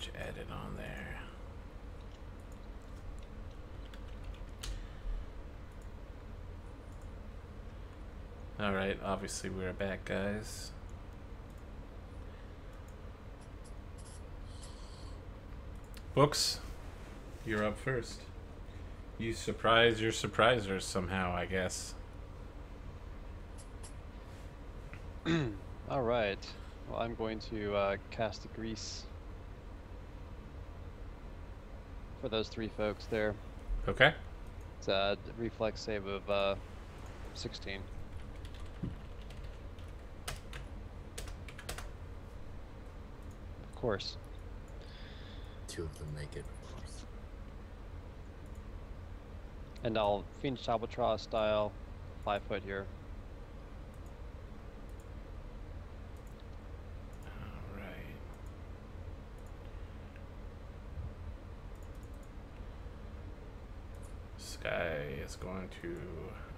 damage added on there. Alright, obviously we're back, guys. Books, you're up first. You surprise your surprisers somehow, I guess. Alright. Well, I'm going to cast a grease for those three folks there. Okay. It's a reflex save of 16. Of course. 2 of them make it, of course. And I'll Phoenix Albatross style 5 foot here. Alright. This guy is going to...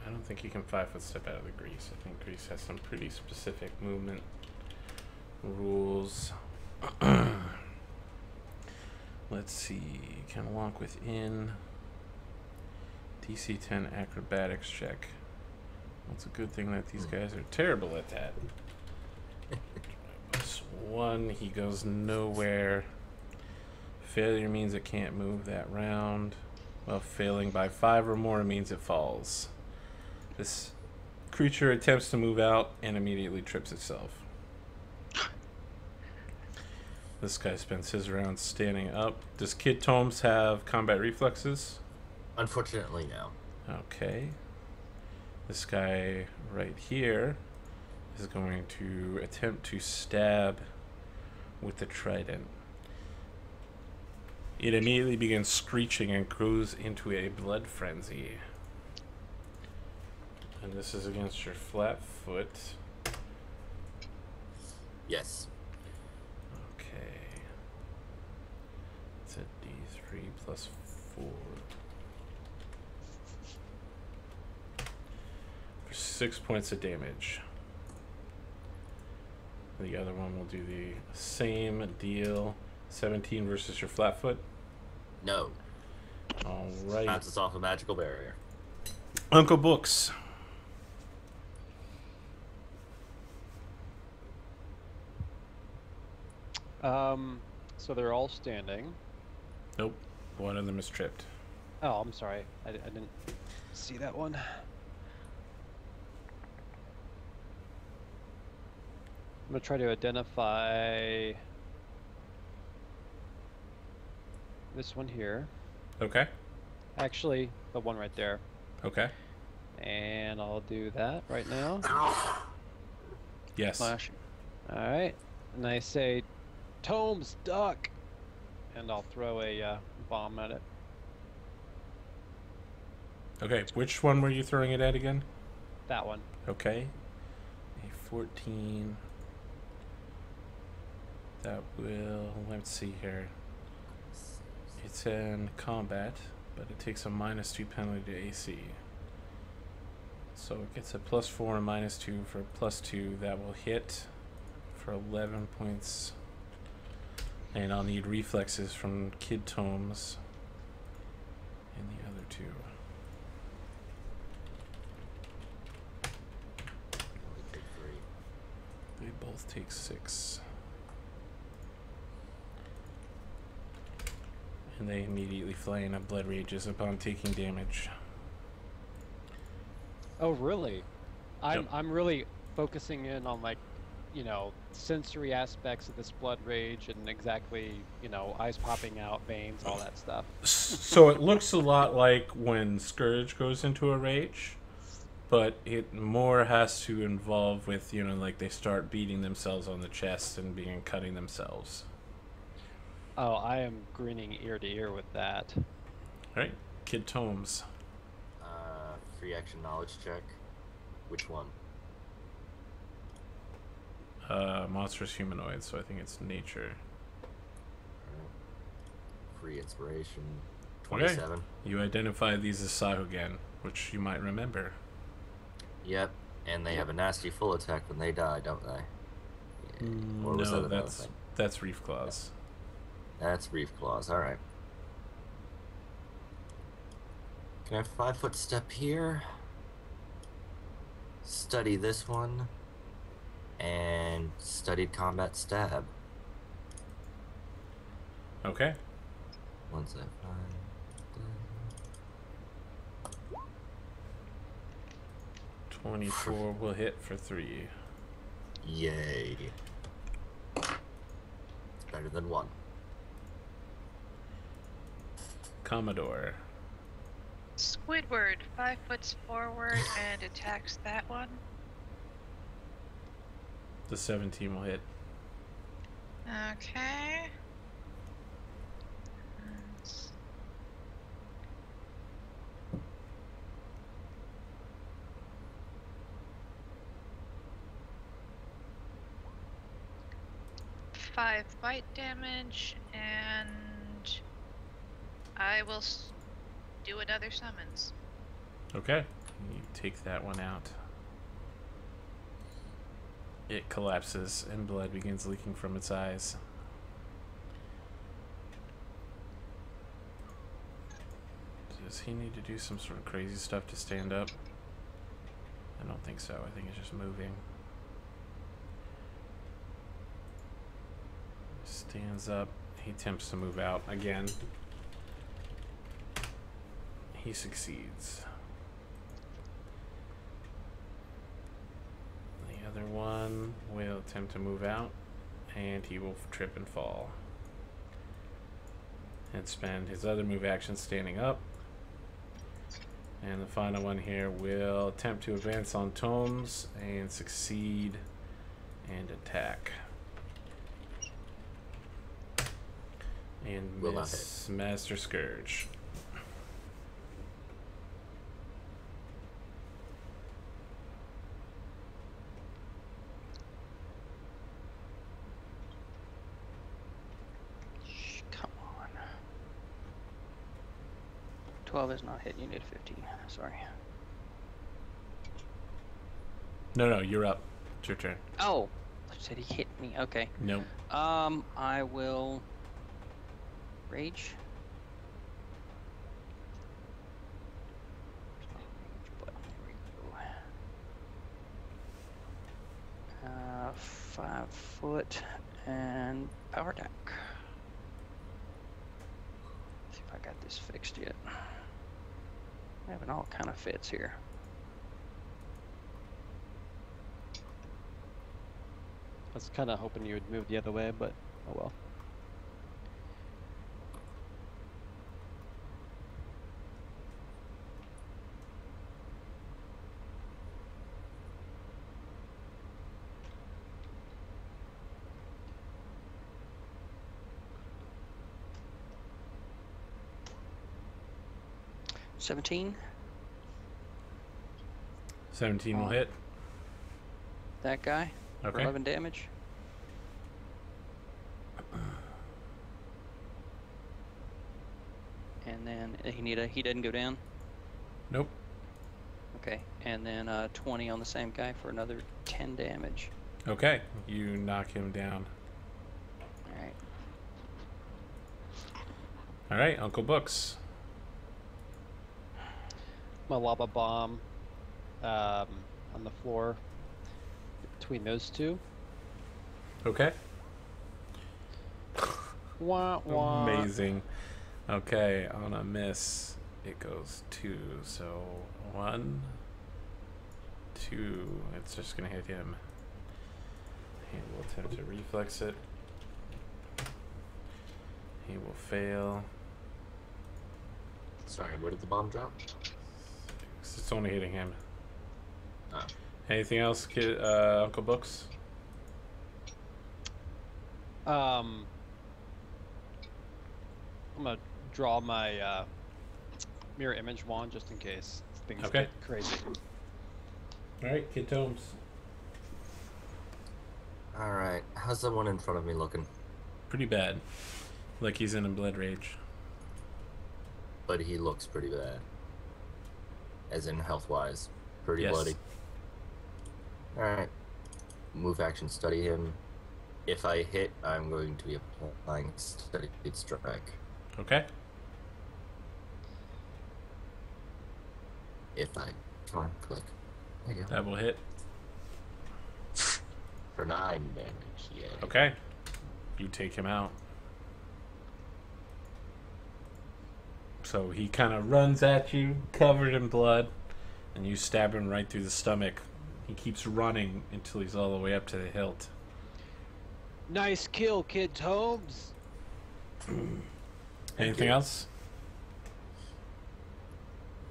I don't think he can 5 foot step out of the grease. I think grease has some pretty specific movement rules. Let's see. Can walk within. DC 10 acrobatics check. It's a good thing that these guys are terrible at that. +1, he goes nowhere. Failure means it can't move that round. Well, failing by 5 or more means it falls. This creature attempts to move out and immediately trips itself. This guy spends his round standing up. Does Kid Tomes have combat reflexes? Unfortunately, no. Okay. This guy right here is going to attempt to stab with the trident. It immediately begins screeching and goes into a blood frenzy. And this is against your flat foot. Yes. Okay. It's a D3 plus 4. For 6 points of damage. The other one will do the same deal. 17 versus your flat foot. No. Alright. Bounces off a magical barrier. Uncle Books. So they're all standing. Nope. One of them is tripped. Oh, I'm sorry. I didn't see that one. I'm going to try to identify this one here. Okay. Actually, the one right there. Okay. And I'll do that right now. Yes. Flash. Alright. And I say, Tomes, duck! And I'll throw a bomb at it. Okay, which one were you throwing it at again? That one. Okay. A 14. That will... Let's see here. It's in combat, but it takes a -2 penalty to AC. So it gets a +4 and -2 for +2. That will hit for 11 points. And I'll need reflexes from Kid Tomes and the other two. Only take 3. They both take 6. And they immediately fly into blood rages upon taking damage. Oh, really? Yep. I'm really focusing in on, like, you know, sensory aspects of this blood rage and exactly, you know, eyes popping out, veins, all that stuff. So it looks a lot like when Scourge goes into a rage, but it more has to involve with, you know, like they start beating themselves on the chest and cutting themselves. Oh, I am grinning ear to ear with that. Alright, Kid Tomes. Free action knowledge check. Which one? Monstrous humanoid, so I think it's nature. Free inspiration. 27. Okay. You identify these as Sahugan, which you might remember. Yep. And they have a nasty full attack when they die, don't they? Yeah. Or was No, that another thing? that's Reef Claws. That's Reef Claws. All right. Can I 5-foot step here? Study this one. And studied combat stab. Okay. Once I find... 24 will hit for 3. Yay. It's better than 1. Commodore. Squidward 5 foot forward and attacks that one. The 17 will hit. Okay. 5 bite damage, and I will do another summons. Okay. You take that one out. It collapses and blood begins leaking from its eyes. Does he need to do some sort of crazy stuff to stand up? I don't think so. I think it's just moving. Stands up. He attempts to move out again. He succeeds. The other one will attempt to move out, and he will trip and fall. And spend his other move action standing up. And the final one here will attempt to advance on Tomes and succeed and attack. And miss Master Scourge. Come on. 12 is not hitting. You need 15. Sorry. No, you're up. It's your turn. Oh, I said he hit me. Okay. Nope. I will rage. But here we go. 5 foot and power attack. See if I got this fixed yet. Having all kind of fits here. I was kind of hoping you would move the other way, but oh well. $17. 17 will hit. That guy. For Okay. 11 damage. And then he didn't go down. Nope. Okay, and then 20 on the same guy for another 10 damage. Okay. You knock him down. All right. All right, Uncle Books. My lava bomb on the floor between those two. Okay. Wah, wah. Amazing. Okay, on a miss, it goes 2. So 1, 2. It's just gonna hit him. He will attempt to reflex it. He will fail. Sorry, where did the bomb drop? It's only hitting him. Oh. Anything else, kid, Uncle Books? I'm gonna draw my mirror image wand just in case things Okay. get crazy. All right, Kid Tomes. Alright, how's the one in front of me looking? Pretty bad. Like he's in a blood rage. But he looks pretty bad. As in health-wise. Pretty Yes. bloody. Alright. Move action, study him. If I hit, I'm going to be applying Studied Strike. Okay. If I come on, click. There you go. That will hit. For 9 damage. Yeah. Okay. You take him out. So he kind of runs at you, covered in blood, and you stab him right through the stomach. He keeps running until he's all the way up to the hilt. Nice kill, Kid Holmes. Anything else?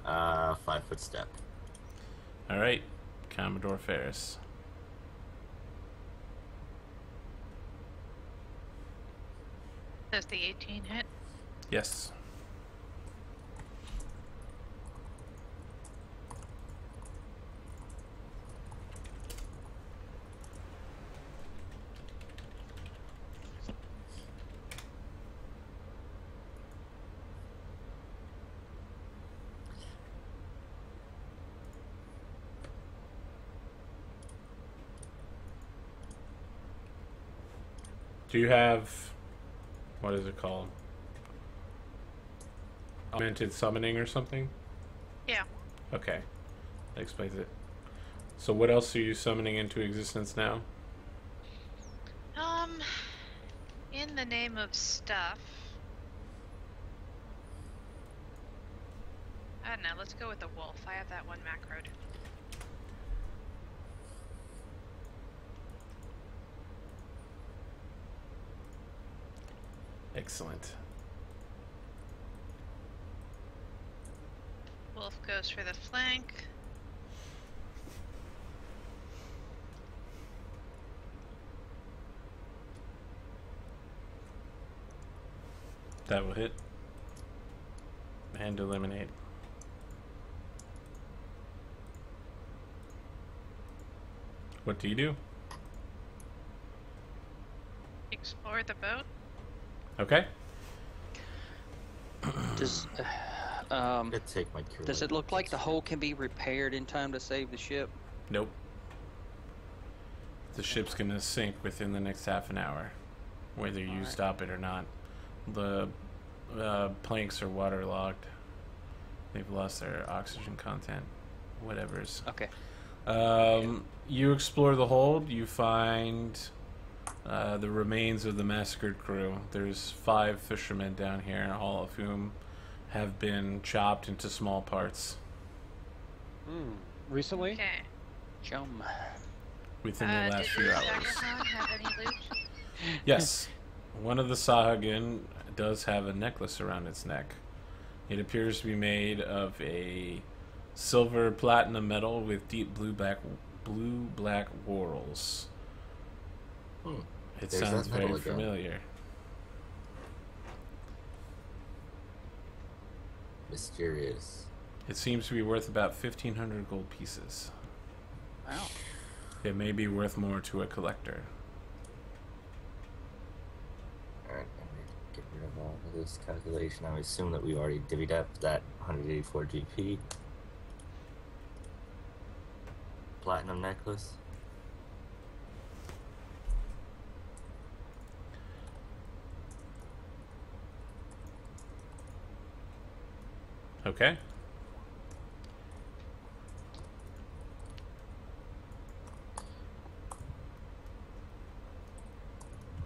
5-foot step. All right, Commodore Ferris. Does the 18 hit? Yes. Do you have, what is it called? Augmented summoning or something? Yeah. Okay. That explains it. So what else are you summoning into existence now? In the name of stuff. I don't know, let's go with the wolf. I have that one macroed. Excellent. Wolf goes for the flank. That will hit. And eliminate. What do you do? Explore the boat. Okay. Does Could take my cure. does it look like the hull can be repaired in time to save the ship? Nope. The ship's gonna sink within the next half an hour, whether you Alright. stop it or not. The planks are waterlogged. They've lost their oxygen content. Whatever's. Okay. You explore the hold. You find the remains of the massacred crew. There's 5 fishermen down here, all of whom have been chopped into small parts Recently? Okay. Chum. within the last Did few the hours. Sagamon have any loot? Yes. One of the Sahagin does have a necklace around its neck. It appears to be made of a silver platinum metal with deep blue black whorls. It There's sounds that metal very again. familiar. Mysterious. It seems to be worth about 1,500 gold pieces. Wow. It may be worth more to a collector. Alright, I'm going to get rid of all of this calculation. I assume that we already divvied up that 184 GP. Platinum necklace. Okay.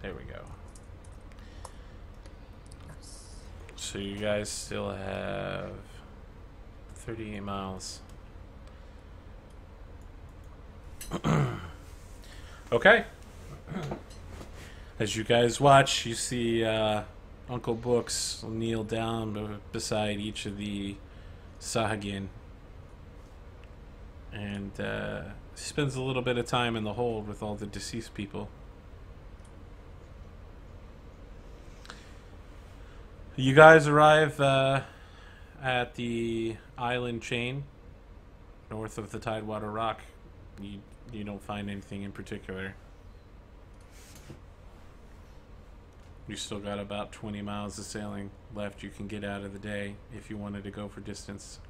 There we go. Nice. So you guys still have 38 miles. Okay. As you guys watch, you see Uncle Books kneel down beside each of the Sahagin and spends a little bit of time in the hold with all the deceased people. You guys arrive at the island chain north of the Tidewater Rock. You don't find anything in particular. You still got about 20 miles of sailing left you can get out of the day if you wanted to go for distance.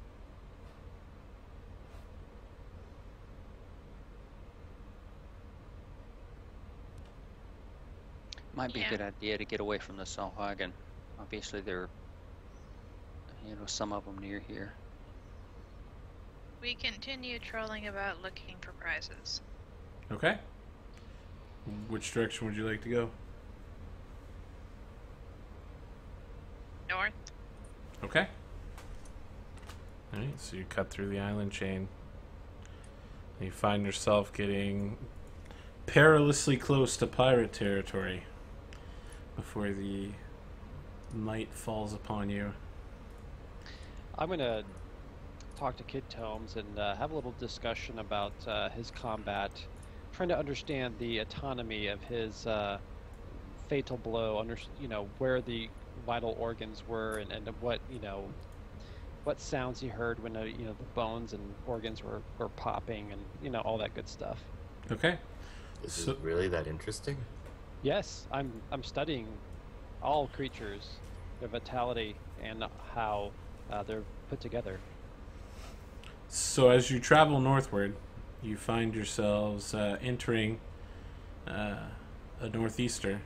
Might be a Yeah. good idea to get away from the Sahuagin. Obviously, there are, some of them near here. We continue trolling about looking for prizes. Okay. Which direction would you like to go? North. Okay. Alright, so you cut through the island chain. And you find yourself getting perilously close to pirate territory before the night falls upon you. I'm gonna talk to Kid Tomes and have a little discussion about his combat, trying to understand the autonomy of his fatal blow. Where the vital organs were and what what sounds he heard when the bones and organs were popping and all that good stuff. Okay. This So- is really that interesting? Yes, I'm studying all creatures, their vitality, and how they're put together. So as you travel northward, you find yourselves entering a northeaster.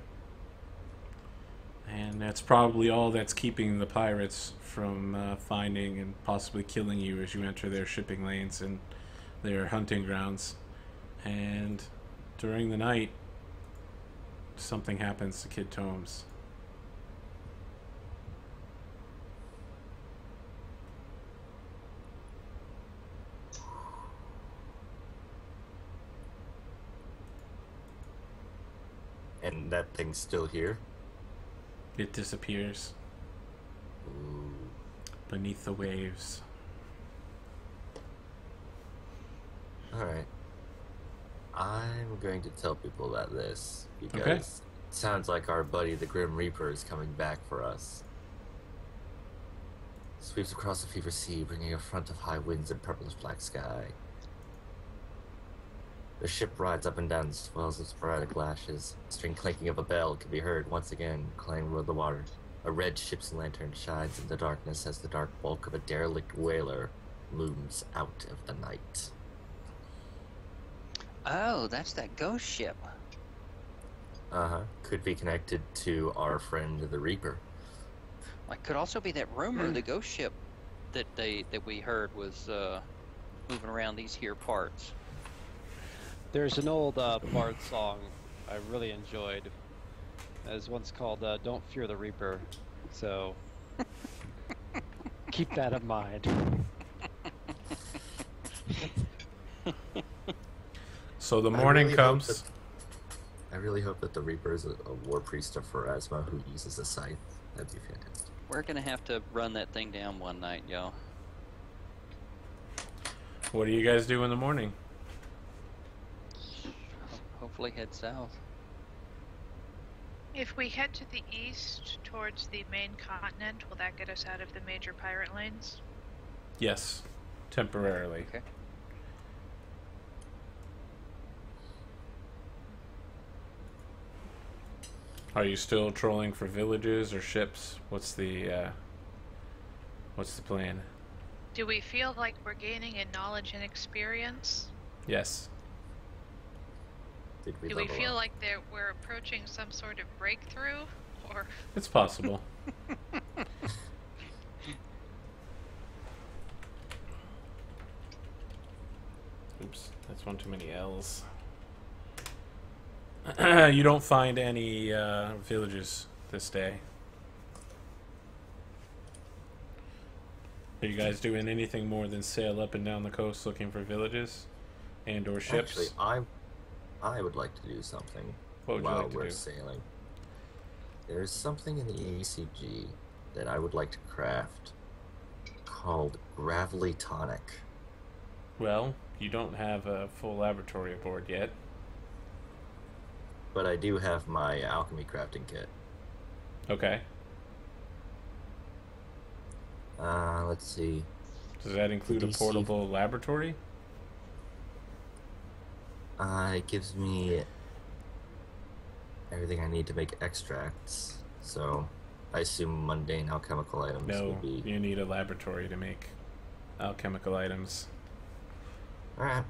And that's probably all that's keeping the pirates from finding and possibly killing you as you enter their shipping lanes and their hunting grounds. And during the night, something happens to Kid Tomes. And that thing's still here? It disappears Ooh. beneath the waves. Alright. I'm going to tell people about this because Okay. it sounds like our buddy the Grim Reaper is coming back for us. Sweeps across the fever sea, bringing a front of high winds and purplish black sky. The ship rides up and down the swells of sporadic lashes. The string clanking of a bell can be heard once again, clang over the water. A red ship's lantern shines in the darkness as the dark bulk of a derelict whaler looms out of the night. Oh, that's that ghost ship. Could be connected to our friend the Reaper. Like, could also be that rumor, the ghost ship that we heard was moving around these here parts. There's an old Bard song I really enjoyed. As once called "Don't Fear the Reaper," so keep that in mind. So the I morning really hope comes. that- I really hope that the Reaper is a war priest of Pharasma who uses a scythe. That'd be fantastic. We're gonna have to run that thing down one night, y'all. What do you guys do in the morning? Hopefully head south. If we head to the east towards the main continent, will that get us out of the major pirate lanes? Yes, temporarily. Okay. Are you still trolling for villages or ships? What's the plan? Do we feel like we're gaining in knowledge and experience? Yes. Did we Do we level feel up? like we're approaching some sort of breakthrough? Or It's possible. Oops, that's one too many L's. You don't find any villages this day. Are you guys doing anything more than sail up and down the coast looking for villages and or ships? Actually, I would like to do something What would you while like to we're do? sailing. There's something in the ACG that I would like to craft called Gravelly Tonic. Well, you don't have a full laboratory aboard yet. But I do have my alchemy crafting kit. Okay. Let's see. Does that include a DC. portable laboratory? It gives me everything I need to make extracts. So I assume mundane alchemical items No, would be. you need a laboratory to make alchemical items. Alright.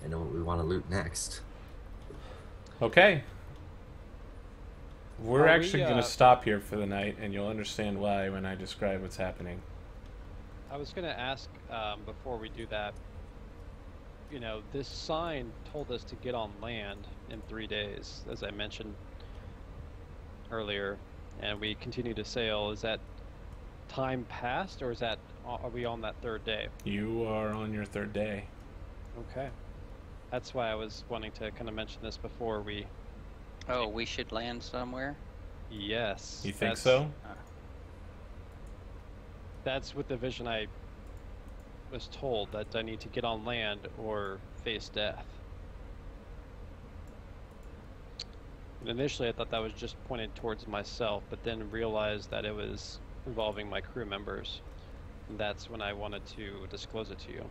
I know what we want to loot next. Okay. We're Are actually we, going to stop here for the night, and you'll understand why when I describe what's happening. I was going to ask before we do that. You know, this sign told us to get on land in 3 days, as I mentioned earlier, and we continue to sail. Is that time passed, or are we on that third day? You are on your third day. Okay. That's why I was wanting to kind of mention this before we... Oh, we should land somewhere? Yes. You think so? That's with the vision I was told, that I need to get on land or face death. And initially I thought that was just pointed towards myself, but then realized that it was involving my crew members. And that's when I wanted to disclose it to you.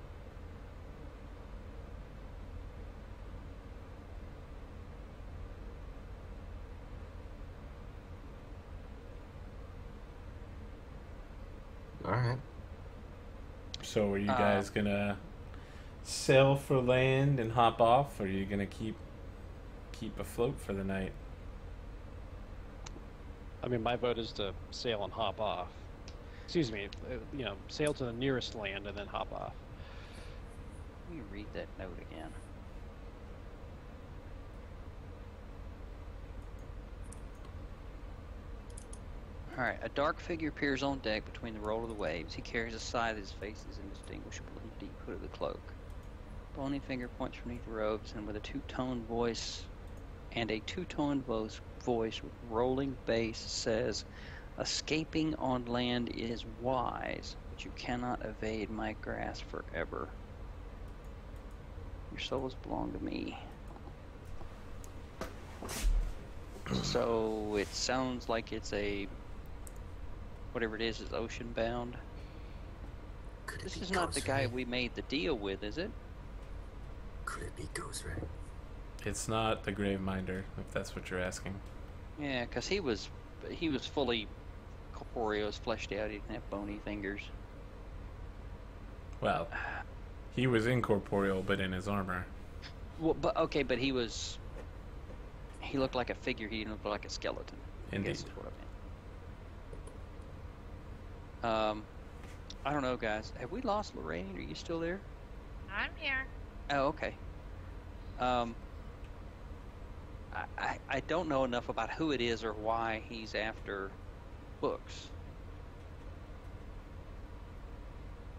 Alright. So are you guys going to sail for land and hop off, or are you going to keep afloat for the night? I mean, my vote is to sail and hop off. Excuse me, you know, sail to the nearest land and then hop off. Let me read that note again. Alright, a dark figure appears on deck between the roll of the waves. He carries a scythe, his face is indistinguishable in the deep hood of the cloak. Bony finger points from beneath the robes, and with a two-toned voice with rolling bass says, "Escaping on land is wise, but you cannot evade my grasp forever. Your souls belong to me." So it sounds like it's whatever it is ocean bound. This is not the guy we made the deal with, is it? Could it be Ghostray? It's not the Graveminder, if that's what you're asking. Yeah, because he was fully corporeal, fleshed out. He didn't have bony fingers. Well, he was incorporeal, but in his armor. Well, but he looked like a figure. He didn't look like a skeleton. Indeed. I guess is what I meant. I don't know, guys. Have we lost Lorraine? Are you still there? I'm here. Oh, okay. I don't know enough about who it is or why he's after books.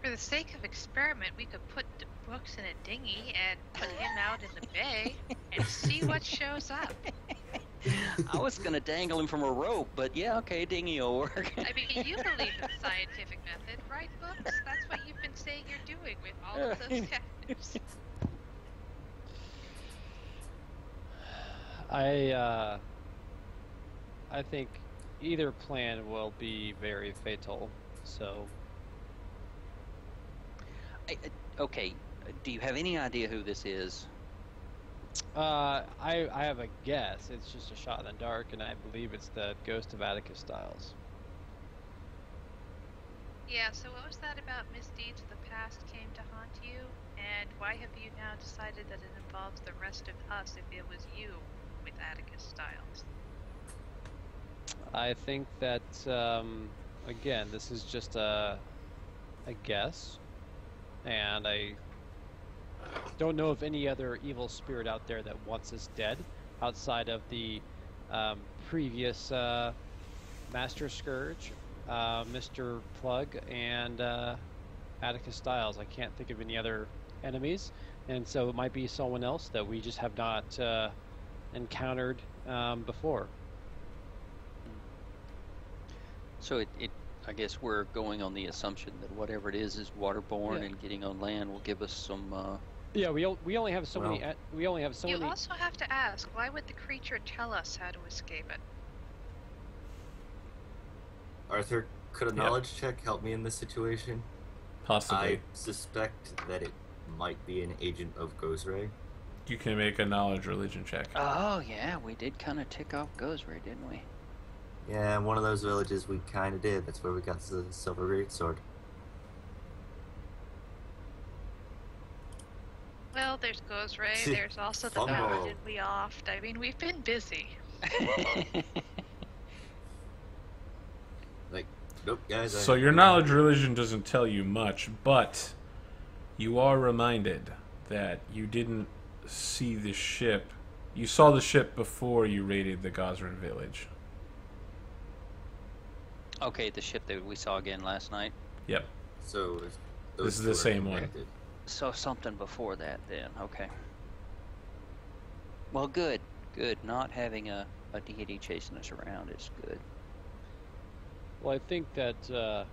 For the sake of experiment, we could put the books in a dinghy and put him out in the bay and see what shows up. I was gonna dangle him from a rope, but yeah, okay, dinghy will work. I mean, you believe in the scientific method, right, Books? That's what you've been saying you're doing with all of those captives. I think either plan will be very fatal, so... Okay, do you have any idea who this is? I have a guess. It's just a shot in the dark, and I believe it's the ghost of Atticus Styles. Yeah, so what was that about misdeeds of the past came to haunt you? And why have you now decided that it involves the rest of us if it was you with Atticus Styles? I think that, again, this is just a guess, and I don't know of any other evil spirit out there that wants us dead, outside of the previous Master Scourge, Mr. Plug, and Atticus Styles. I can't think of any other enemies, and so it might be someone else that we just have not encountered before. So I guess we're going on the assumption that whatever it is waterborne, Yeah. and getting on land will give us some. Yeah, we only have so many. We only have so You many. also have to ask, why would the creature tell us how to escape it? Arthur, could a knowledge check help me in this situation? Possibly. I suspect that it might be an agent of Ghostray. You can make a knowledge religion check. Oh yeah, we did kind of tick off Ghostray, didn't we? Yeah, one of those villages we kind of did. That's where we got the silver greatsword. Well, there's Gozray, there's also the Fumble. boat that we offed. I mean, we've been busy. Like, nope, guys. So your knowledge religion doesn't tell you much, but you are reminded that you didn't see the ship. You saw the ship before you raided the Gosrin village. Okay, the ship that we saw again last night. Yep. So if those This is two the are same one. connected. So something before that then, okay. Well, good. Good. Not having a deity chasing us around is good. Well, I think that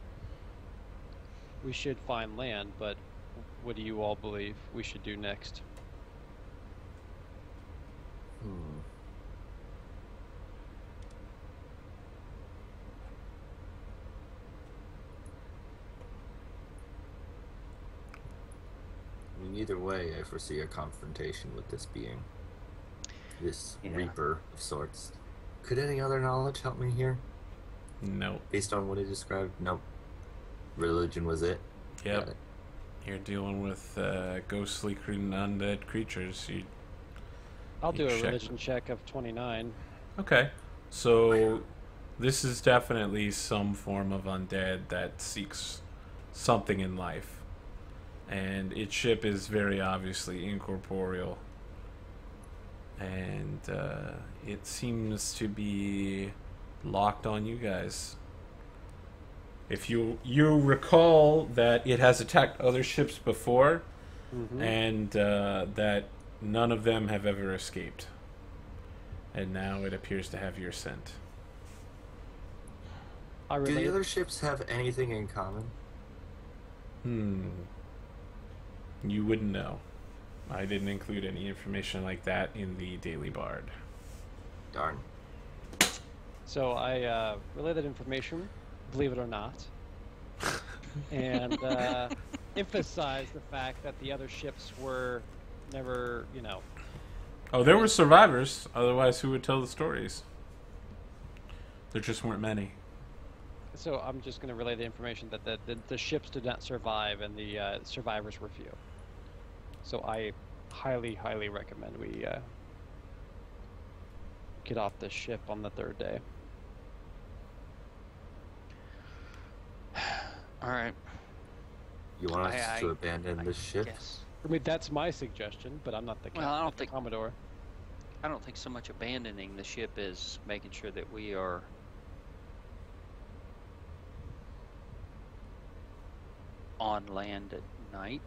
we should find land, but what do you all believe we should do next? I mean, either way, I foresee a confrontation with this being. This Yeah. reaper of sorts. Could any other knowledge help me here? No. Based on what he described? Nope. Religion was it? Got Yep. it. You're dealing with ghostly undead creatures. I'll do You a check. religion check of 29. Okay. So this is definitely some form of undead that seeks something in life. And its ship is very obviously incorporeal. And it seems to be locked on you guys. If you recall that it has attacked other ships before, and that none of them have ever escaped. And now it appears to have your scent. I Do relate. the other ships have anything in common? You wouldn't know. I didn't include any information like that in the Daily Bard. Darn. So I relay that information, believe it or not, and emphasize the fact that the other ships were never, Oh, there were survivors. Otherwise, who would tell the stories? There just weren't many. So I'm just going to relay the information that the ships did not survive and the survivors were few. So I highly, highly recommend we get off this ship on the third day. All right. You want us to abandon the ship? Yes. I mean, that's my suggestion, but I'm not the, Well, I don't not the think- Commodore. I don't think so much abandoning the ship is making sure that we are on land at night,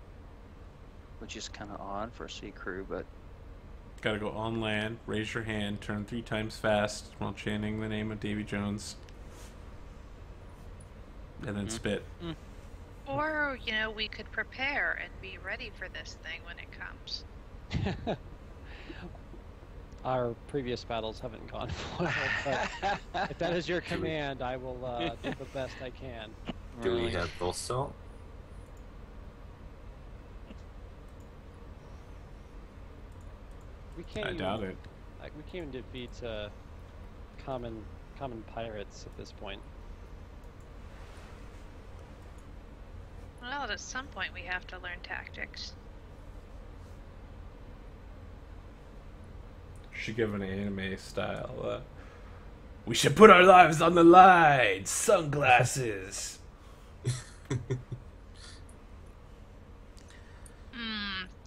which is kind of odd for a sea crew, but Gotta go on land, raise your hand, turn 3 times fast while chanting the name of Davy Jones. And then spit. Or, we could prepare and be ready for this thing when it comes. Our previous battles haven't gone well, but if that is your command, I will do the best I can. Do we have both salt? We can't I even, doubt it. we can't even defeat common pirates at this point. Well, at some point we have to learn tactics. Should give an anime style. We should put our lives on the line. Sunglasses.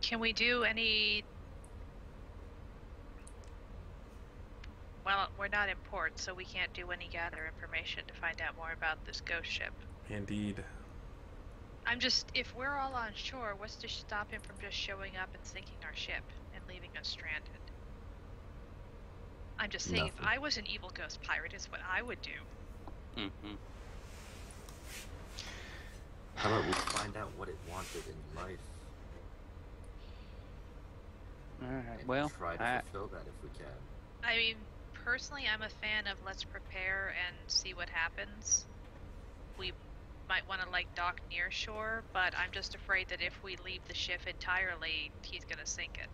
Can we do any... Well, we're not in port, so we can't do any gather information to find out more about this ghost ship. Indeed. I'm just... If we're all on shore, what's to stop him from just showing up and sinking our ship and leaving us stranded? I'm just saying, if Nothing. I was an evil ghost pirate, it's what I would do. Mm-hmm. How about we find out what it wanted in life All right. and Well, try to fulfill that if we can? I mean, personally, I'm a fan of let's prepare and see what happens. We might want to, dock near shore, but I'm just afraid that if we leave the ship entirely, he's going to sink it.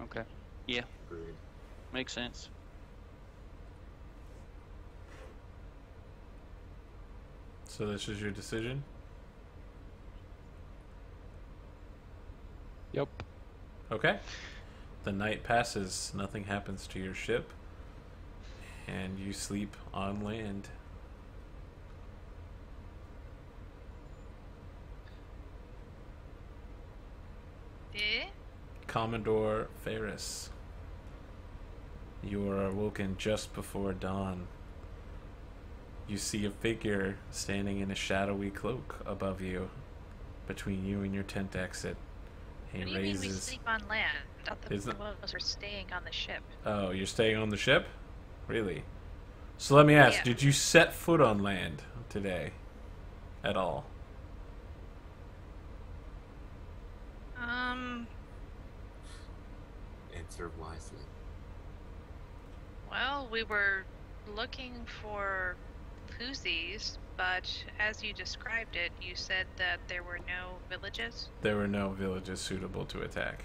okay. Yeah, Agreed. makes sense. So this is your decision? Yep. Okay. The night passes. Nothing happens to your ship. And you sleep on land. Eh? Commodore Ferris. You are awoken just before dawn. You see a figure standing in a shadowy cloak above you, between you and your tent exit. He What do you mean we raises. sleep on land? I thought the Isn't- plan was we're staying on the ship. Oh, you're staying on the ship? Really? So let me ask, Yeah. did you set foot on land today? At all? Answer wisely. Well, we were looking for Poozies, but as you described it, you said that there were no villages. There were no villages suitable to attack.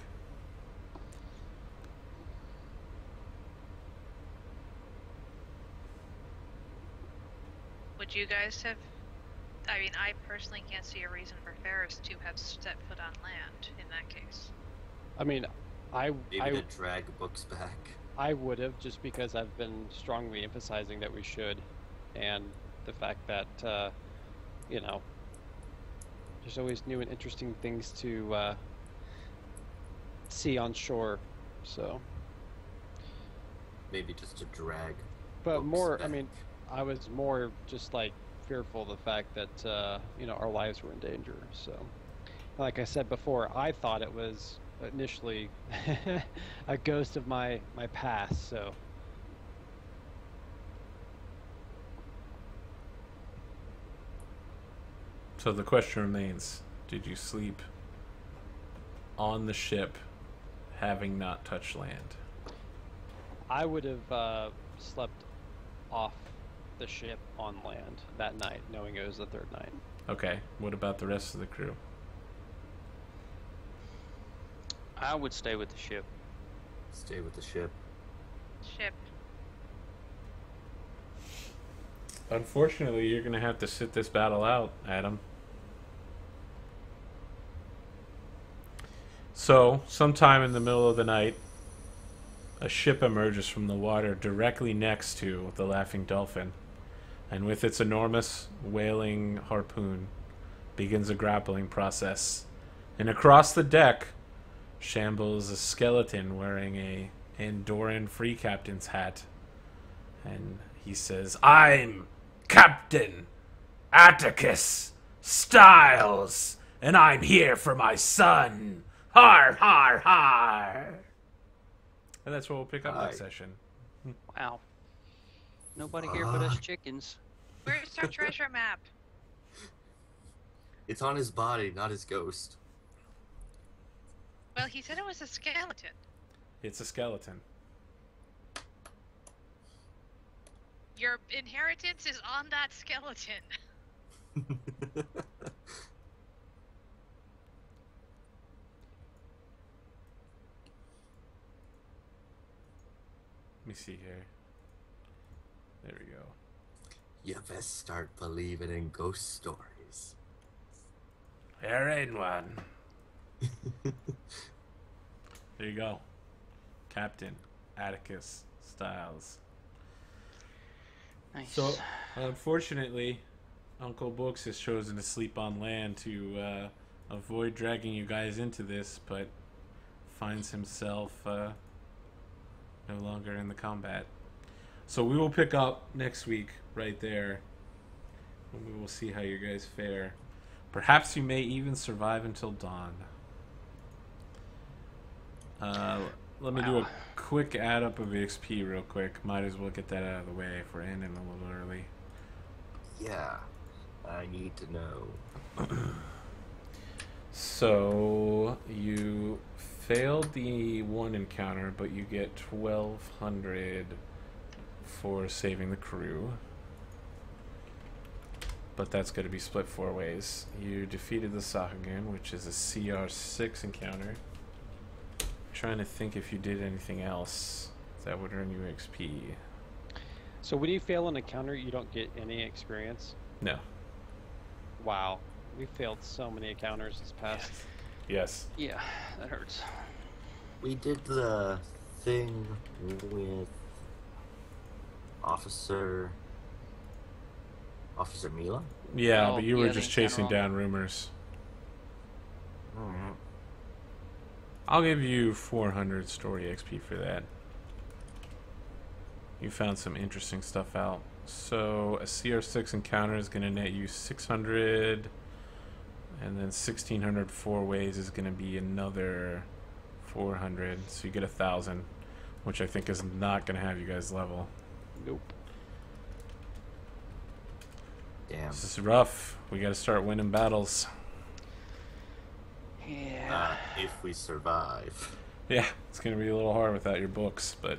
Would you guys have... I mean, I personally can't see a reason for Ferris to have set foot on land in that case. I mean, Maybe to drag books back. I would have, just because I've been strongly emphasizing that we should, and the fact that you know, there's always new and interesting things to see on shore. So, Maybe just to drag. but books more, I back. mean, I was more just like fearful of the fact that you know, our lives were in danger. So, like I said before, I thought it was initially a ghost of my past. So. So the question remains, did you sleep on the ship having not touched land? I would have slept off the ship on land that night, knowing it was the third night. Okay, what about the rest of the crew? I would stay with the ship. Stay with the ship. Ship. Unfortunately, you're going to have to sit this battle out, Adam. So, sometime in the middle of the night, a ship emerges from the water directly next to the Laughing Dolphin, and with its enormous whaling harpoon, begins a grappling process. And across the deck shambles a skeleton wearing a Andorran free captain's hat. And he says, "I'm Captain Atticus Styles, and I'm here for my son. Har, har, har." And that's what we'll pick up next Hi. session. Wow. Nobody here but us chickens. Where's our treasure map? It's on his body, not his ghost. Well, he said it was a skeleton. It's a skeleton. Your inheritance is on that skeleton. Let me see here. There we go. You best start believing in ghost stories. There ain't one. There you go. Captain Atticus Styles. Nice. So, unfortunately, Uncle Books has chosen to sleep on land to avoid dragging you guys into this, but finds himself no longer in the combat. So we will pick up next week right there, and we will see how you guys fare. Perhaps you may even survive until dawn. Let me do a quick add up of XP real quick. Might as well get that out of the way if we're ending a little early. Yeah, I need to know. So you failed the one encounter, but you get 1,200 for saving the crew. But that's going to be split 4 ways. You defeated the Sahagun, which is a CR6 encounter. Trying to think if you did anything else that would earn you XP. So when you fail an encounter, you don't get any experience? No. Wow. We failed so many encounters this past. Yes. Yeah, that hurts. We did the thing with Officer Mila. Yeah, Oh, but you yeah, were the just encounter chasing on- down rumors. Alright. I'll give you 400 story XP for that. You found some interesting stuff out. So a CR6 encounter is going to net you 600, and then 1600 four ways is going to be another 400. So you get 1,000, which I think is not going to have you guys level. Nope. Damn. This is rough. We got to start winning battles. Yeah. If we survive. Yeah, it's going to be a little hard without your books, but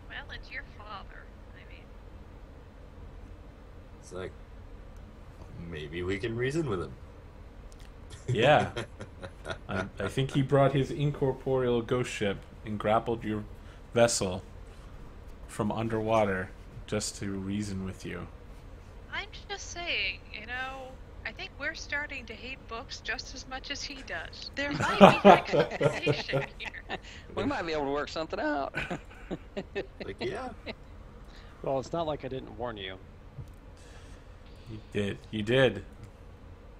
Well, it's your father. I mean, It's like, maybe we can reason with him. yeah. I think he brought his incorporeal ghost ship and grappled your vessel from underwater just to reason with you. I'm just saying, you know, I think we're starting to hate books just as much as he does. There might be like a conversation here. We might be able to work something out. Like, yeah. Well, it's not like I didn't warn you. You did. You did.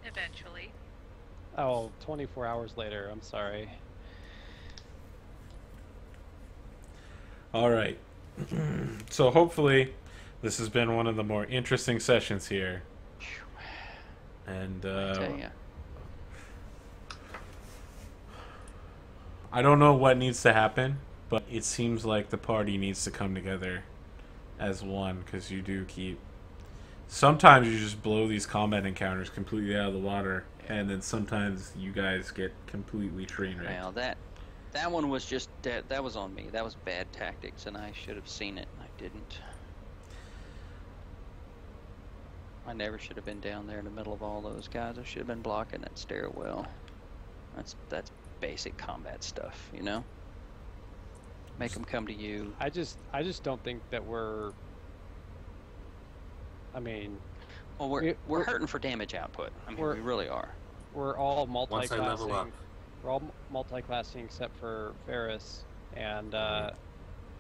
Eventually. Oh, 24 hours later. I'm sorry. All right. So hopefully this has been one of the more interesting sessions here. And I tell ya. I don't know what needs to happen, but it seems like the party needs to come together as one, because you do keep... Sometimes you just blow these combat encounters completely out of the water, and then sometimes you guys get completely train wrecked. Well, that one was just that was on me. That was bad tactics, and I should have seen it. I didn't. I never should have been down there in the middle of all those guys. I should have been blocking that stairwell. That's basic combat stuff, you know. Make them come to you. I just don't think that we're. I mean, Well, we're hurting for damage output. I mean, we really are. we're all Once I level up. multi-classing. We're all multi-classing except for Ferris, and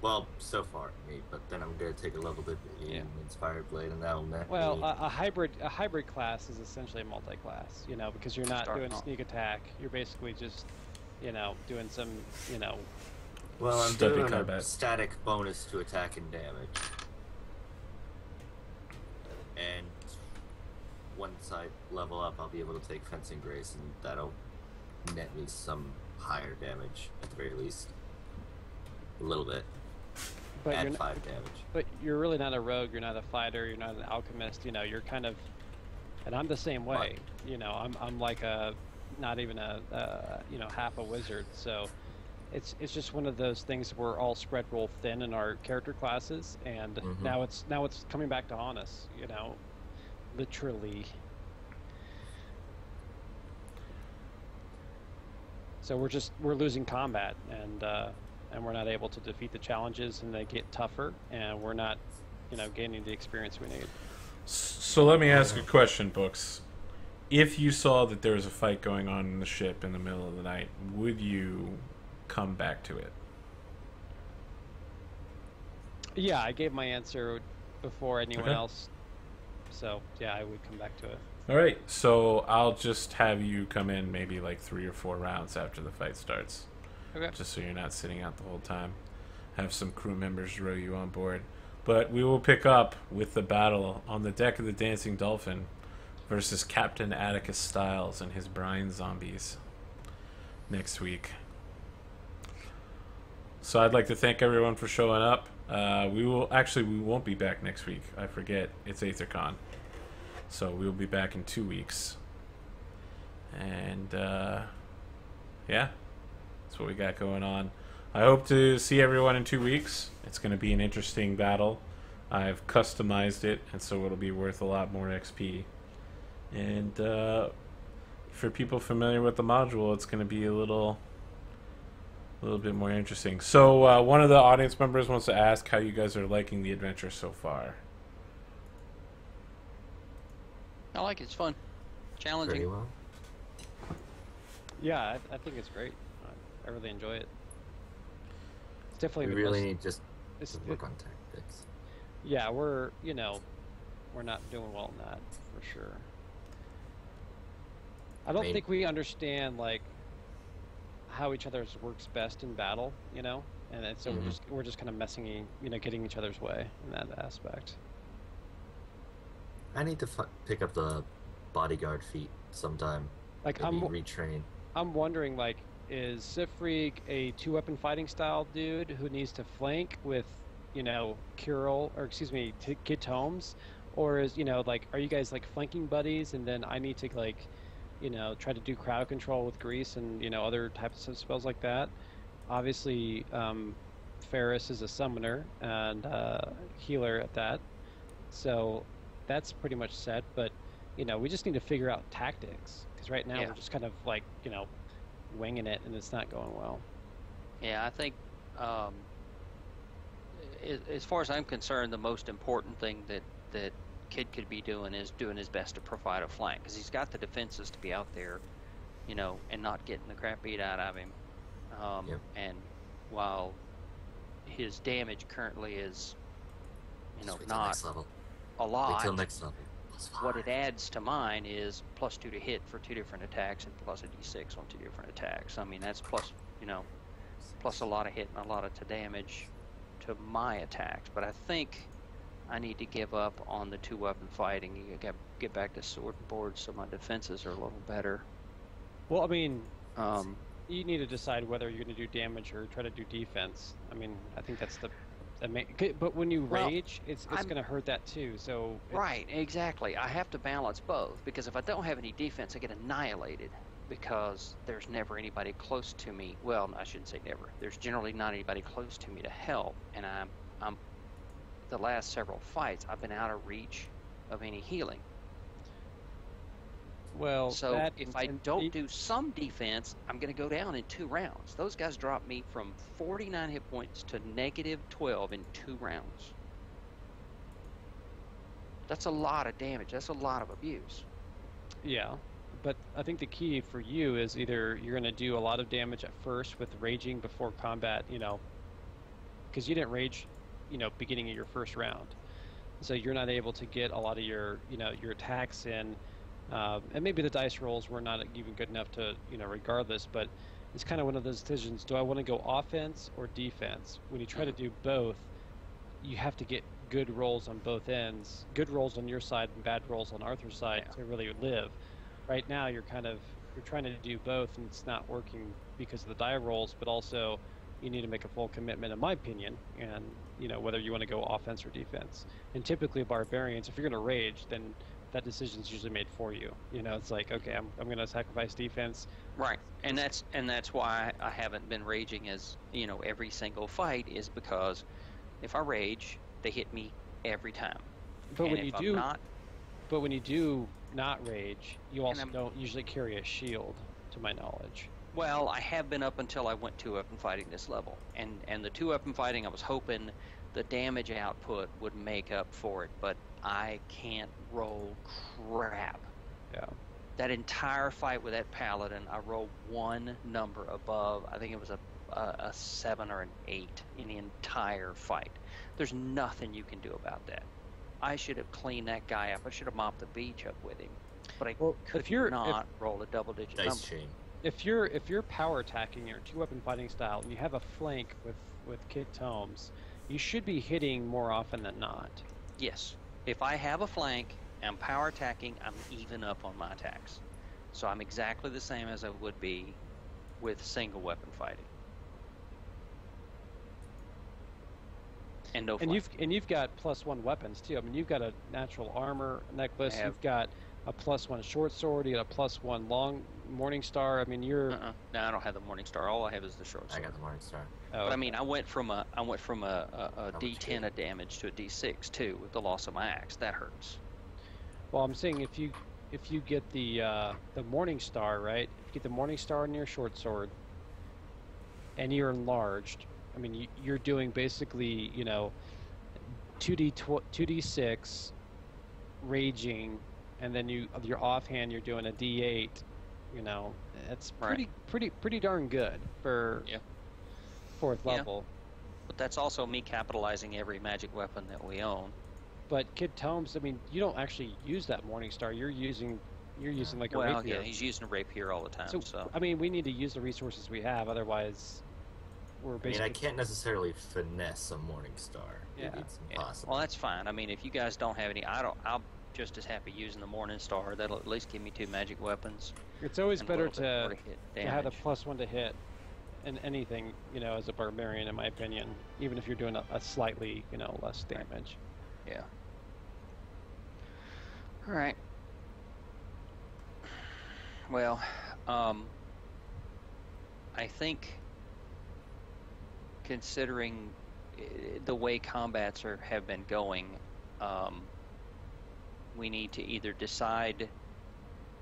Well, so far, me, but then I'm gonna take a level dip in Yeah. Inspired Blade, and that'll net well, me. a hybrid class is essentially a multi-class, you know, because you're not Starting doing off. sneak attack. You're basically just, you know, doing some, you know. Well, I'm Steady doing combat. a static bonus to attack and damage. And once I level up, I'll be able to take Fencing Grace, and that'll net me some higher damage, at the very least. A little bit. But Add you're not, 5 damage. but you're really not a rogue. You're not a fighter. You're not an alchemist. You know, you're kind of, and I'm the same way. Right. You know, I'm like a, not even a, you know, half a wizard. So, it's just one of those things. We're all spread real thin in our character classes, and Mhm. now it's coming back to haunt us. You know, literally. So we're losing combat, and we're not able to defeat the challenges, and they get tougher, and we're not, you know, gaining the experience we need. So let me ask a question, Books. If you saw that there was a fight going on in the ship in the middle of the night, would you come back to it? Yeah, I gave my answer before anyone Okay. else, so yeah, I would come back to it. All right, so I'll just have you come in maybe like 3 or 4 rounds after the fight starts. Okay. Just so you're not sitting out the whole time. Have some crew members row you on board. But we will pick up with the battle on the deck of the Dancing Dolphin versus Captain Atticus Styles and his brine zombies next week. So I'd like to thank everyone for showing up. We won't be back next week. I forget. It's AetherCon. So we will be back in 2 weeks. And yeah, that's what we got going on. I hope to see everyone in 2 weeks. It's going to be an interesting battle. I've customized it, and so it'll be worth a lot more XP. And for people familiar with the module, it's going to be a little bit more interesting. So one of the audience members wants to ask how you guys are liking the adventure so far. I like it. It's fun, challenging. Pretty well. Yeah, I think it's great. I really enjoy it. It's definitely We the really most, need just it's, to work on tactics. yeah, we're not doing well in that for sure. I don't think we understand like how each other's works best in battle, and so we're just kind of messing, getting each other's way in that aspect. I need to pick up the bodyguard feat sometime. Like Maybe retrain. I'm wondering, like, is Sifreek a 2-weapon fighting style dude who needs to flank with, Kirill, or excuse me, Kid Tomes, or is like, are you guys like flanking buddies, and then I need to like, try to do crowd control with Grease and other types of spells like that. Obviously, Ferris is a summoner and healer at that, so that's pretty much set. But we just need to figure out tactics, because right now we're just kind of like winging it, and it's not going well. Yeah, I think as far as I'm concerned, the most important thing that Kid could be doing is doing his best to provide a flank, because he's got the defenses to be out there, and not getting the crap beat out of him. And while his damage currently is, not a lot, wait till next level. what it adds to mine is +2 to hit for 2 different attacks and plus a d6 on 2 different attacks. I mean, that's plus a lot of hit and a lot of damage to my attacks. But I think I need to give up on the 2-weapon fighting. You got get back to sword and board so my defenses are a little better. Well, I mean, you need to decide whether you're going to do damage or try to do defense. I mean, I think that's the main. But when you rage, it's going to hurt that too. So right, exactly. I have to balance both, because if I don't have any defense, I get annihilated, because there's never anybody close to me. Well, I shouldn't say never. There's generally not anybody close to me to help, and I'm the last several fights I've been out of reach of any healing. Well, so if I don't do some defense, I'm going to go down in 2 rounds. Those guys dropped me from 49 hit points to -12 in 2 rounds. That's a lot of damage. That's a lot of abuse. Yeah, but I think the key for you is either you're going to do a lot of damage at first with raging before combat, because you didn't rage, beginning of your first round. So you're not able to get a lot of your, your attacks in. And maybe the dice rolls were not even good enough to, regardless, but it's kind of one of those decisions. Do I want to go offense or defense? When you try to do both, you have to get good rolls on both ends, good rolls on your side and bad rolls on Arthur's side to really live. Right now, you're trying to do both, and it's not working because of the die rolls, but also you need to make a full commitment, in my opinion, and, whether you want to go offense or defense. And typically, barbarians, if you're going to rage, then that decision's usually made for you. It's like, okay, I'm going to sacrifice defense. Right, and that's why I haven't been raging as every single fight, is because if I rage, they hit me every time. But when you do not rage, you also don't usually carry a shield, to my knowledge. Well, I have been up until I went 2-weapon fighting this level, and the 2-weapon fighting, I was hoping the damage output would make up for it, but I can't roll crap. Yeah. That entire fight with that paladin, I rolled 1 number above. I think it was a 7 or an 8 in the entire fight. There's nothing you can do about that. I should have cleaned that guy up. I should have mopped the beach up with him. But I could not roll a double-digit number. Shame. If you're power attacking your 2-weapon fighting style and you have a flank with Kid Tomes, you should be hitting more often than not. Yes. If I have a flank and I'm power attacking, I'm even up on my attacks. So I'm exactly the same as I would be with single weapon fighting. And no flank. And you've got +1 weapons too. I mean, you've got a natural armor necklace. You've got a +1 short sword. You got a +1 long Morning Star. I mean, you're. No, I don't have the Morning Star. All I have is the short sword. I got the Morning Star. Oh, but okay. I mean, I went from a D10 of damage to a D6 too with the loss of my axe. That hurts. Well, I'm saying if you get the Morning Star, right? If you get the Morning Star in your short sword, and you're enlarged, I mean, you're doing basically 2d6 raging, and then your offhand you're doing a d8, You know, it's Right. pretty darn good for Yeah. 4th Yeah. level. But that's also me capitalizing every magic weapon that we own. But Kid Tomes, I mean, you don't actually use that Morningstar. You're using like a Well, rapier. yeah, he's using a rapier all the time. So, I mean, we need to use the resources we have, otherwise we're I mean, basically. I can't necessarily finesse a Morningstar. Yeah. It's yeah. impossible. Well, that's fine. I mean, if you guys don't have any, I'll just as happy using the Morningstar. That'll at least give me 2 magic weapons. It's always and a better little bit more to hit have the damage. +1 to hit in anything, you know, as a barbarian, in my opinion, even if you're doing a slightly, you know, less damage. Yeah. All right. Well, I think considering the way combats have been going, we need to either decide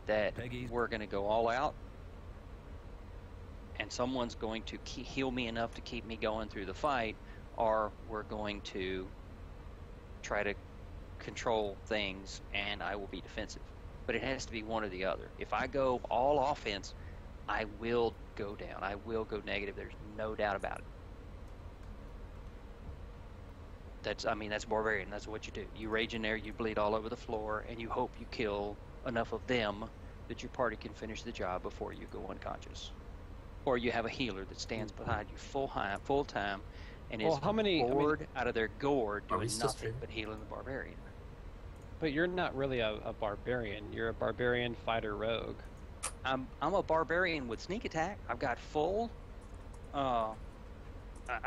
that we're going to go all out and someone's going to heal me enough to keep me going through the fight, or we're going to try to control things and I will be defensive. But it has to be one or the other. If I go all offense, I will go down. I will go negative. There's no doubt about it. That's barbarian. That's what you do. You rage in there, you bleed all over the floor, and you hope you kill enough of them that your party can finish the job before you go unconscious. Or you have a healer that stands behind you full time and is bored out of their gourd doing nothing but healing the barbarian. But you're not really a barbarian. You're a barbarian fighter rogue. I'm a barbarian with sneak attack. I've got full. I've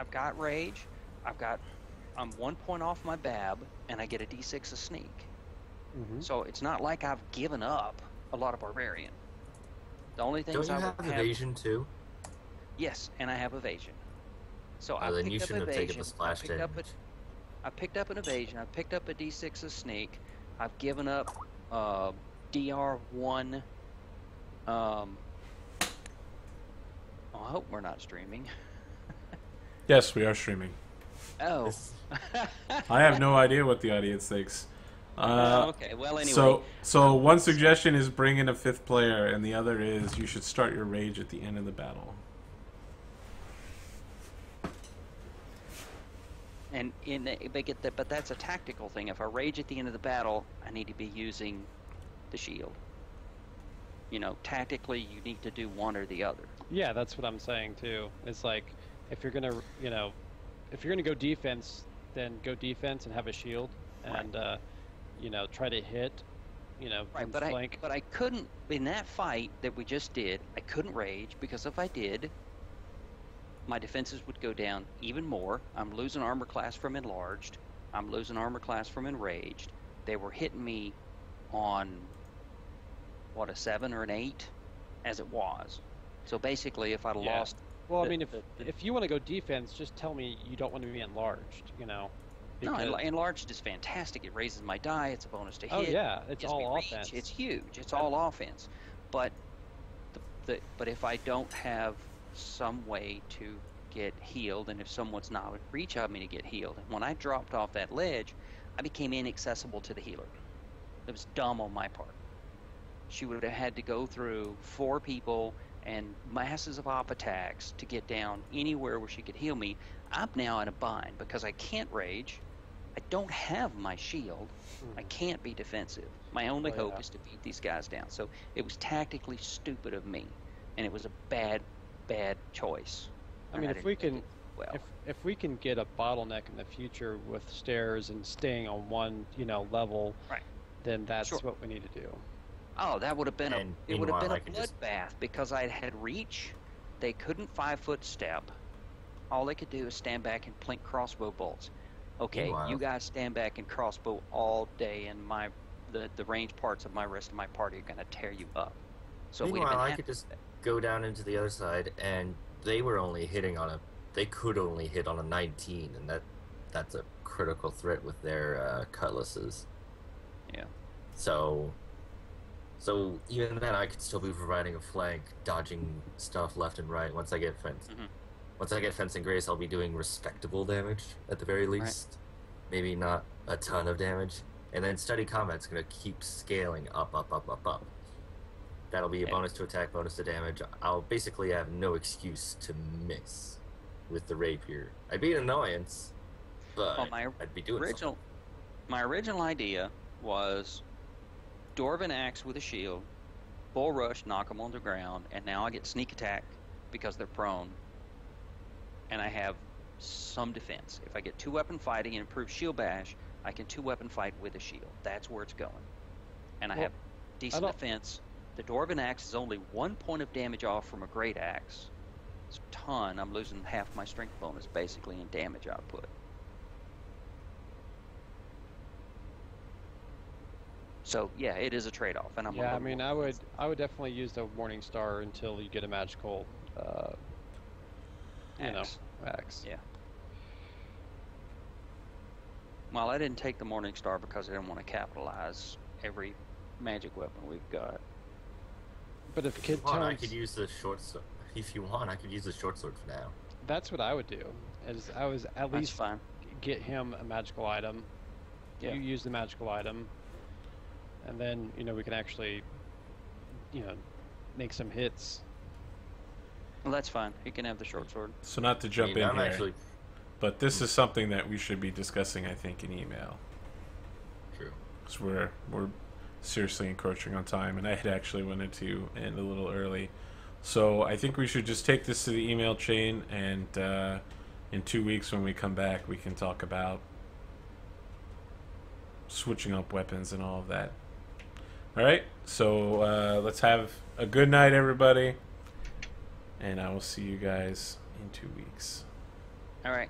got rage. I'm 1 point off my BAB, and I get a D6 of sneak. Mm-hmm. So it's not like I've given up a lot of barbarian. The only things Don't you have evasion too? Yes, and I have evasion. So then you shouldn't have taken the splash damage. I picked up an evasion. I picked up a D6 of sneak. I've given up DR1. I hope we're not streaming. Yes, we are streaming. Oh. I have no idea what the audience thinks. Okay, well, anyway. So one suggestion is bring in a 5th player, and the other is you should start your rage at the end of the battle. But that's a tactical thing. If I rage at the end of the battle, I need to be using the shield. You know, tactically, you need to do one or the other. Yeah, that's what I'm saying too. It's like if you're gonna, you know, if you're gonna go defense, then go defense and have a shield, and you know, try to hit, you know, right. But I couldn't in that fight that we just did. I couldn't rage because if I did, my defenses would go down even more. I'm losing armor class from enlarged. I'm losing armor class from enraged. They were hitting me on what, a 7 or an 8 as it was. So basically, if I'd lost. Well, I mean, if you want to go defense, just tell me you don't want to be enlarged. You know. No, enlarged is fantastic. It raises my die. It's a bonus to hit. Oh yeah, it's all offense. It's huge. It's all offense. But but if I don't have some way to get healed, and if someone's not in reach of me to get healed, and when I dropped off that ledge, I became inaccessible to the healer. It was dumb on my part. She would have had to go through 4 people and masses of op attacks to get down anywhere where she could heal me. I'm now in a bind because I can't rage. I don't have my shield. I can't be defensive. My only hope is to beat these guys down. So it was tactically stupid of me, and it was a bad choice. I mean, if we can get a bottleneck in the future with stairs and staying on one, you know, level, right, then that's what we need to do. Oh, that would have been a bloodbath because I had reach. They couldn't 5-foot step. All they could do is stand back and plink crossbow bolts. Okay, you guys stand back and crossbow all day, and the range parts of my rest of my party are going to tear you up. So meanwhile, I could just go down into the other side, and they were only hitting on they could only hit on a 19, and that's a critical threat with their cutlasses. Yeah. So even then, I could still be providing a flank, dodging stuff left and right. Once I get fencing grace, I'll be doing respectable damage at the very least. Right. Maybe not a ton of damage, and then steady combat's gonna keep scaling up. That'll be a Yeah. bonus to attack, bonus to damage. I'll basically have no excuse to miss with the rapier. I'd be an annoyance, but Well, my I'd be doing original, my original idea was Dwarven axe with a shield, bull rush, knock them on the ground, and now I get sneak attack because they're prone, and I have some defense. If I get 2-weapon fighting and improve shield bash, I can 2-weapon fight with a shield. That's where it's going, and I Well, have decent don't- defense. The Dwarven axe is only 1 point of damage off from a great axe. It's a ton. I'm losing half my strength bonus basically in damage output. So yeah, it is a trade-off, and I'm Yeah, I level mean, one. I would definitely use the Morning Star until you get a magical, Axe. axe. Yeah. Well, I didn't take the Morning Star because I didn't want to capitalize every magic weapon we've got. But if If Kid you want, I Tomes, could use the short sword. If you want, I could use the short sword for now. that's what I would do. Is I was at That's least fine. get him a magical item. Yeah. You use the magical item, and then we can actually, make some hits. Well, that's fine. He can have the short sword. So not to jump in I'm here, actually but this is something that we should be discussing, I think, in email. true. Because we're seriously encroaching on time, and I had actually wanted to end a little early. So I think we should just take this to the email chain, and in 2 weeks when we come back, we can talk about switching up weapons and all of that. All right, so let's have a good night, everybody, and I will see you guys in 2 weeks. All right.